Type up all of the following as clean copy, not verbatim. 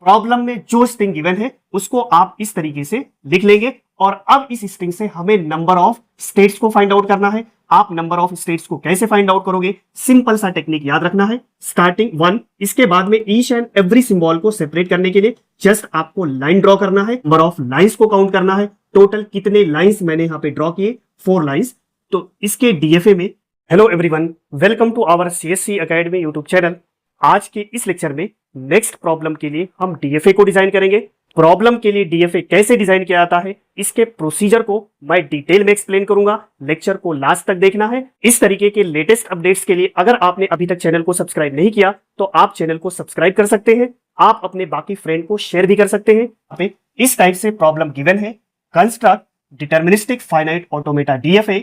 Problem में जो string given है उसको आप इस तरीके से लिख लेंगे और अब इस स्ट्रिंग से हमें नंबर ऑफ स्टेट्स को फाइंड आउट करना है। आप नंबर ऑफ स्टेट्स को कैसे फाइंड आउट करोगे? सिंपल सा टेक्निक याद रखना है, स्टार्टिंग 1, इसके बाद में ईच एंड एवरी सिंबल को सेपरेट करने के लिए जस्ट आपको लाइन ड्रॉ करना है, नंबर ऑफ लाइंस को काउंट करना है। टोटल कितने लाइंस मैंने यहाँ पे ड्रॉ किए? 4 लाइंस। तो इसके डीएफए में hello everyone, welcome to our CSC academy YouTube channel. आज के इस लेक्चर में नेक्स्ट प्रॉब्लम के लिए हम डीएफए को डिजाइन करेंगे। प्रॉब्लम के लिए डीएफए कैसे डिजाइन किया जाता है इसके प्रोसीजर को मैं डिटेल में एक्सप्लेन करूंगा। लेक्चर को लास्ट तक देखना है। इस तरीके के लेटेस्ट अपडेट्स के लिए अगर आपने अभी तक चैनल को सब्सक्राइब नहीं किया तो आप चैनल को सब्सक्राइब कर सकते हैं। आप अपने बाकी फ्रेंड को शेयर भी कर सकते हैं। इस टाइप से प्रॉब्लम गिवन है, construct deterministic finite automata DFA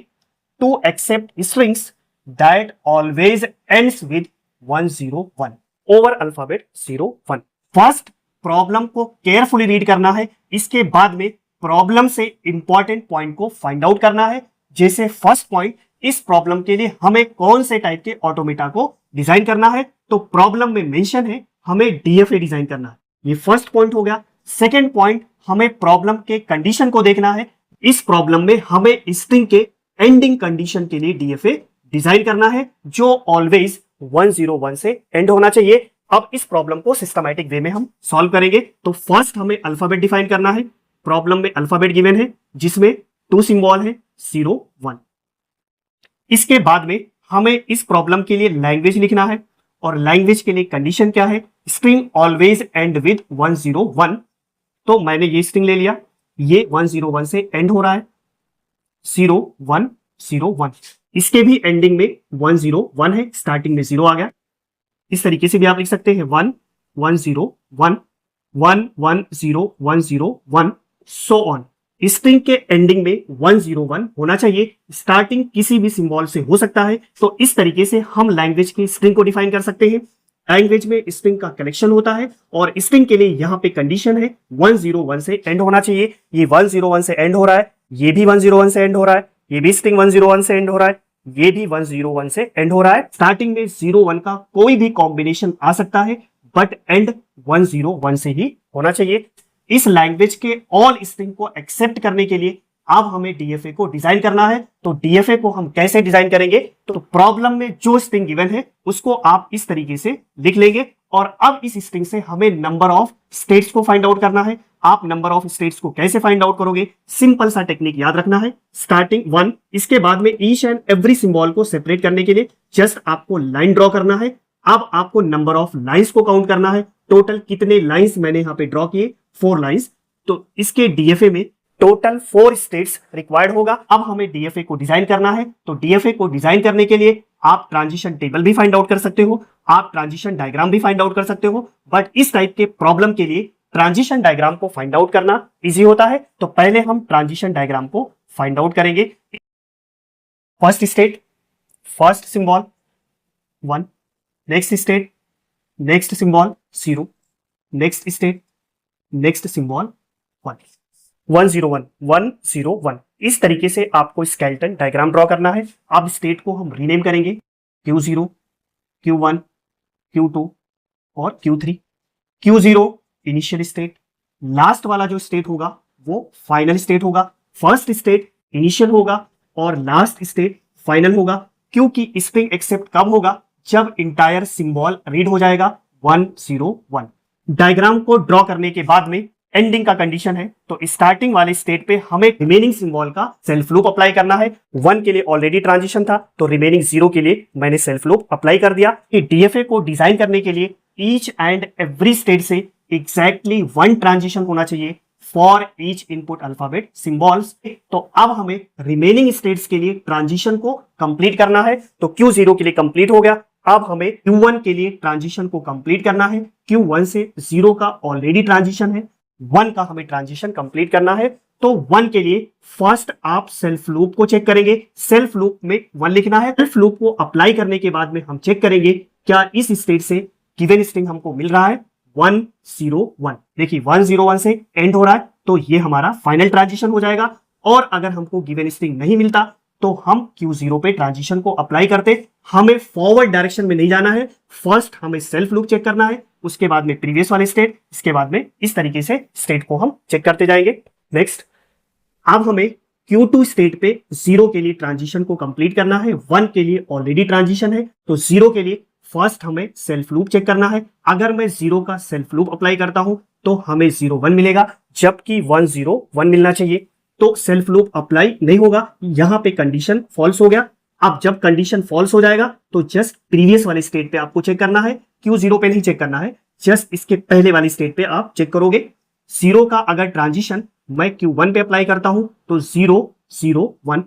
to accept strings that always ends with 101 over alphabet 01। First problem को केयरफुली रीड करना है, इसके बाद में प्रॉब्लम से इंपॉर्टेंट पॉइंट को फाइंड आउट करना है। जैसे फर्स्ट पॉइंट, इस प्रॉब्लम के लिए हमें कौन से टाइप के ऑटोमेटा को डिजाइन करना है, तो प्रॉब्लम में मेंशन है हमें डीएफए डिजाइन करना है। ये फर्स्ट पॉइंट हो गया। सेकेंड पॉइंट, हमें प्रॉब्लम के कंडीशन को देखना है। इस प्रॉब्लम में हमें स्ट्रिंग के एंडिंग कंडीशन के लिए डीएफए डिजाइन करना है जो ऑलवेज 101 से एंड होना चाहिए। अब इस प्रॉब्लम को सिस्टमैटिक वे में हम सॉल्व करेंगे। तो फर्स्ट हमें अल्फाबेट डिफाइन करना है। प्रॉब्लम में अल्फाबेट गिवन है जिसमें 2 सिंबल है 0 1। इसके बाद में हमें इस प्रॉब्लम के लिए लैंग्वेज लिखना है और लैंग्वेज के लिए कंडीशन क्या है? String always and with 101। तो मैंने ये स्ट्रिंग ले लिया, ये 101 से एंड हो रहा है, 0 1 0 1। इसके भी एंडिंग में 101 है, स्टार्टिंग में 0 आ गया। इस तरीके से भी आप लिख सकते हैं 1 1 0 1 1 1 0 1 0 1 सो ऑन। स्ट्रिंग के एंडिंग में 101 होना चाहिए। स्टार्टिंग किसी भी सिंबल से हो सकता है। तो इस तरीके से हम लैंग्वेज की स्ट्रिंग को डिफाइन कर सकते हैं। लैंग्वेज में स्ट्रिंग का कलेक्शन होता है और स्ट्रिंग के लिए यहाँ पे कंडीशन है 101 से एंड होना चाहिए। ये 101 से एंड हो रहा है, ये भी 101 से एंड हो रहा है, ये भी स्ट्रिंग 101 से एंड हो रहा है, ये भी 101 से एंड हो रहा है। स्टार्टिंग में 01 का कोई भी कॉम्बिनेशन आ सकता है बट एंड 101 से ही होना चाहिए। इस लैंग्वेज के ऑल स्ट्रिंग को एक्सेप्ट करने के लिए अब हमें डीएफए को डिजाइन करना है। तो डीएफए को हम कैसे डिजाइन करेंगे? तो प्रॉब्लम में जो स्ट्रिंग गिवन है उसको आप इस तरीके से लिख लेंगे और अब इस स्ट्रिंग से हमें नंबर ऑफ स्टेट्स को फाइंड आउट करना है। आप नंबर ऑफ स्टेट्स को कैसे फाइंड आउट करोगे? सिंपल सा टेक्निक याद रखना है, स्टार्टिंग 1, इसके बाद में ईच एंड एवरी सिंबल को सेपरेट करने के लिए जस्ट आपको लाइन ड्रॉ करना है। अब आपको नंबर ऑफ लाइंस को काउंट करना है। टोटल कितने लाइंस मैंने यहाँ पे ड्रॉ किए? 4 लाइंस। तो इसके डीएफए में टोटल 4 स्टेट्स रिक्वायर्ड होगा। अब हमें डीएफए को डिजाइन करना है। तो डीएफए को डिजाइन करने के लिए आप ट्रांजिशन टेबल भी फाइंड आउट कर सकते हो, आप ट्रांजिशन डायग्राम भी फाइंड आउट कर सकते हो, बट इस टाइप के प्रॉब्लम के लिए ट्रांजिशन डायग्राम को फाइंड आउट करना इजी होता है। तो पहले हम ट्रांजिशन डायग्राम को फाइंड आउट करेंगे। First state, first symbol 1, next state, next symbol 0, next state, next symbol 1, 101 101। इस तरीके से आपको स्केलेटन डायग्राम ड्रॉ करना है। अब स्टेट को हम रीनेम करेंगे Q0, Q1, Q2 और Q3। Q0 initial state, last वाला जो स्टेट होगा वो फाइनल स्टेट होगा। फर्स्ट स्टेट इनिशियल होगा और लास्ट स्टेट फाइनल होगा, क्योंकि स्ट्रिंग एक्सेप्ट कब होगा? जब इंटायर सिंबल रीड हो जाएगा 101। डायग्राम को ड्रॉ करने के बाद में एंडिंग का कंडीशन है, तो स्टार्टिंग वाले स्टेट पे हमें रिमेनिंग सिंबल का सेल्फ लूप अप्लाई करना है। 1 के लिए ऑलरेडी ट्रांजिशन था तो रिमेनिंग 0 के लिए मैंने सेल्फ लूप अप्लाई कर दिया। डीएफए को डिजाइन करने के लिए ईच एंड एवरी स्टेट से एग्जैक्टली 1 ट्रांजिशन होना चाहिए for each input alphabet symbols. तो अब हमें रिमेनिंग स्टेट्स के लिए ट्रांजिशन को कंप्लीट करना है। तो Q0 के लिए कंप्लीट हो गया। अब हमें Q1 के लिए ट्रांजिशन को कंप्लीट करना है। Q1 से 0 का ऑलरेडी ट्रांजिशन है, 1 का हमें ट्रांजिशन कंप्लीट करना है। तो 1 के लिए फर्स्ट आप सेल्फ लूप को चेक करेंगे। सेल्फ लूप में 1 लिखना है। सेल्फ लूप को अप्लाई करने के बाद में हम चेक करेंगे क्या इस स्टेट से गिवन स्ट्रिंग हमको मिल रहा है 101। देखिए 101 से एंड हो रहा है तो ये हमारा फाइनल ट्रांजिशन हो जाएगा। और अगर हमको गिवन स्ट्रिंग नहीं मिलता तो हम Q0 पे ट्रांजिशन को अप्लाई करते। हमें फॉरवर्ड डायरेक्शन में नहीं जाना है, फर्स्ट हमें सेल्फ लूप चेक करना है। उसके बाद में प्रीवियस वाले स्टेट, इसके बाद में इस तरीके से स्टेट को हम चेक करते जाएंगे। नेक्स्ट, अब हमें Q2 स्टेट पे 0 के लिए ट्रांजिशन को कंप्लीट करना है, 1 के लिए ऑलरेडी ट्रांजिशन है, तो 0 के लिए फर्स्ट हमें सेल्फ लूप चेक करना है। अगर मैं 0 का सेल्फ लूप अप्लाई करता हूं तो हमें 0 1 मिलेगा, जबकि 1 0 1 मिलना चाहिए, तो सेल्फ लूप अप्लाई नहीं होगा, यहां पे कंडीशन फॉल्स हो गया। अब जब कंडीशन फॉल्स हो जाएगा तो जस्ट प्रीवियस वाले स्टेट पे आपको चेक करना है, Q0 पे नहीं चेक करना है, जस्ट इसके पहले वाली स्टेट पे आप चेक करोगे। 0 का अगर ट्रांजिशन मैं Q1 पे अप्लाई करता हूं तो 0 0 1,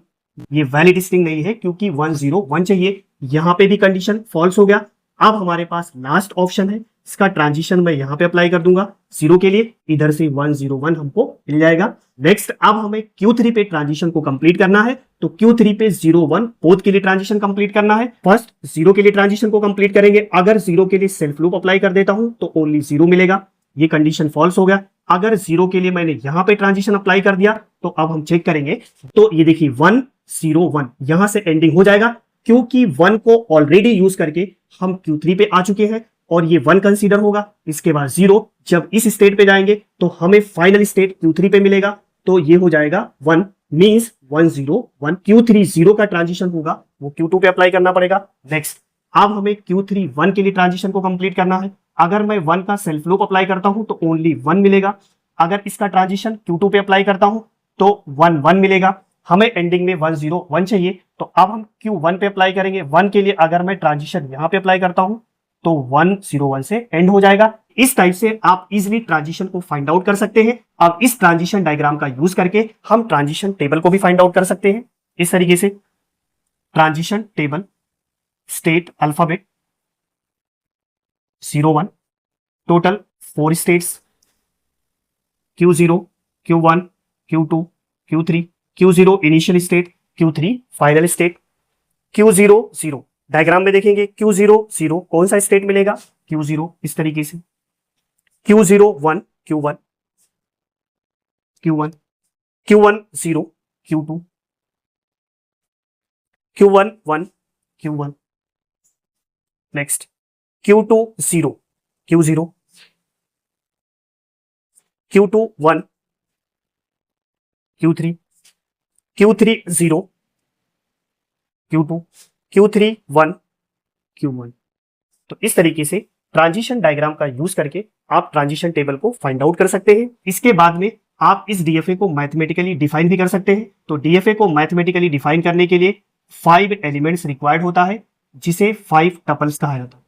ये वैलिड स्ट्रिंग नहीं है क्योंकि 1 0 1 चाहिए, यहां पे भी कंडीशन फॉल्स हो गया। अब हमारे पास लास्ट ऑप्शन है, इसका ट्रांजिशन मैं यहां पे अप्लाई कर दूंगा 0 के लिए, इधर से 1 0 1 हमको मिल जाएगा। नेक्स्ट, अब हमें Q3 पे ट्रांजिशन को कंप्लीट करना है, तो Q3 पे 0 1 बोथ के लिए ट्रांजिशन कंप्लीट करना है। फर्स्ट 0 के लिए ट्रांजिशन को कंप्लीट करेंगे, अगर 0 के लिए सेल्फ लूप अप्लाई कर देता हूं तो ओनली 0 मिलेगा, ये कंडीशन फॉल्स हो गया। अगर 0 के लिए मैंने यहां पे ट्रांजिशन अप्लाई कर दिया तो अब हम चेक करेंगे, तो ये देखिए 1 0 1 यहां से एंडिंग हो जाएगा, क्योंकि 1 को ऑलरेडी यूज करके हम Q3 पे आ चुके हैं और ये 1 कंसीडर होगा। इसके बाद 0, जब इस स्टेट पे जाएंगे तो हमें फाइनल स्टेट Q3 पे मिलेगा, तो ये हो जाएगा 1 मींस 1 0 1। Q3 0 का ट्रांजिशन होगा वो Q2 पे अप्लाई करना पड़ेगा। नेक्स्ट, अब हमें Q3 1 के लिए ट्रांजिशन को कंप्लीट करना है, अगर मैं 1 का सेल्फ लूप अप्लाई करता हूं तो ओनली 1 मिलेगा, अगर इसका ट्रांजिशन Q2 पे अप्लाई करता हूं तो 1 1 मिलेगा, हमें एंडिंग में 1 0 1 चाहिए, तो अब हम Q1 पे अप्लाई करेंगे। 1 के लिए अगर मैं ट्रांजिशन यहां पे अप्लाई करता हूं तो 1 0 1 से एंड हो जाएगा। इस टाइप से आप इजिली ट्रांजिशन को फाइंड आउट कर सकते हैं। अब इस ट्रांजिशन डायग्राम का यूज करके हम ट्रांजिशन टेबल को भी फाइंड आउट कर सकते हैं। इस तरीके से transition table, state alphabet 0 1, total 4 states, Q0 Q1 Q2 Q3, Q0 initial state, Q3 final state. Q0 0 diagram में देखेंगे, Q0 0 कौन सा स्टेट मिलेगा, Q0 इस तरीके से, Q0 1 Q1 Q1 Q1 0 Q2 Q1 1 Q1, next Q2 0 Q0 Q2 1 Q3 Q3 0 Q2 Q3 1 Q1। तो इस तरीके से ट्रांजिशन डायग्राम का यूज करके आप ट्रांजिशन टेबल को फाइंड आउट कर सकते हैं। इसके बाद में आप इस डीएफए को मैथमेटिकली डिफाइन भी कर सकते हैं। तो डीएफए को मैथमेटिकली डिफाइन करने के लिए 5 एलिमेंट्स रिक्वायर्ड होता है, जिसे 5 टपल्स कहा जाता है।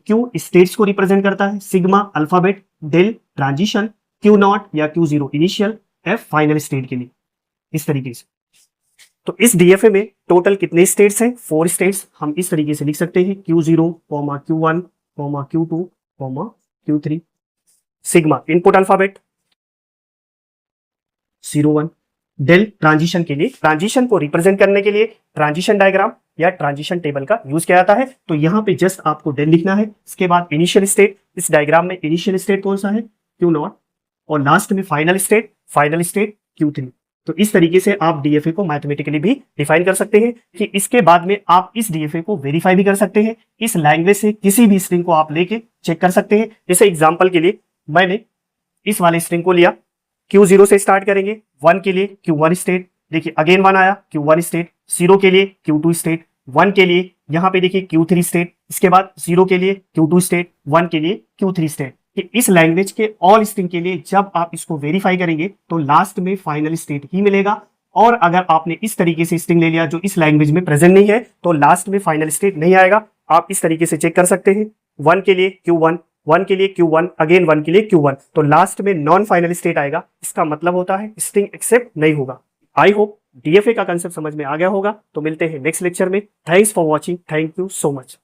Q स्टेट्स को रिप्रेजेंट करता है, sigma alphabet, del transition, Q0 या Q0 initial, F final state के लिए, इस तरीके से। तो इस डीएफए में टोटल कितने स्टेट्स हैं, 4 स्टेट्स। हम इस तरीके से लिख सकते हैं, Q0, Q1, Q2, Q3। Sigma input alphabet 0 1, delta transition के लिए, ट्रांजिशन को रिप्रेजेंट करने के लिए ट्रांजिशन डायग्राम या ट्रांजिशन टेबल का यूज किया जाता है। तो यहाँ पे जस्ट आपको डेल लिखना है। इसके बाद इनिशियल स्टेट, इस डायग्राम में इनिशियल स्टेट कौन सा है, Q0, और लास्ट में फाइनल स्टेट Q3। तो इस तरीके से आप डीएफए को मैथमेटिकली भी डिफाइन कर सकते हैं कि इसके बाद में आप इस डीएफए को वेरीफाई भी कर सकते हैं। इस लैंग्वेज से किसी भी स्ट्रिंग को आप लेके चेक कर सकते हैं। जैसे एग्जांपल के लिए मैंने इस वाले स्ट्रिंग को लिया, Q0 से स्टार्ट करेंगे, 1 के लिए Q1 स्टेट, देखिए अगेन 1 आया, Q1 स्टेट, 0 के लिए Q2 स्टेट, 1 के लिए यहाँ पे देखिए Q3 स्टेट, इसके बाद 0 के लिए Q2 स्टेट, 1 के लिए Q3 स्टेट। कि इस लैंग्वेज के ऑल स्ट्रिंग के लिए जब आप इसको वेरीफाई करेंगे तो लास्ट में फाइनल स्टेट ही मिलेगा। और अगर आपने इस तरीके से स्ट्रिंग ले लिया जो इस लैंग्वेज में प्रेजेंट नहीं है तो लास्ट में फाइनल स्टेट नहीं आएगा। आप इस तरीके से चेक कर सकते हैं, 1 के लिए Q1, 1 के लिए Q1, अगेन 1 के लिए Q1, तो लास्ट में नॉन फाइनल स्टेट आएगा। इसका मतलब होता है स्ट्रिंग एक्सेप्ट नहीं होगा। आई होप डीएफए का कंसेप्ट समझ में आ गया होगा। तो मिलते हैं नेक्स्ट लेक्चर में। Thanks for watching, thank you so much.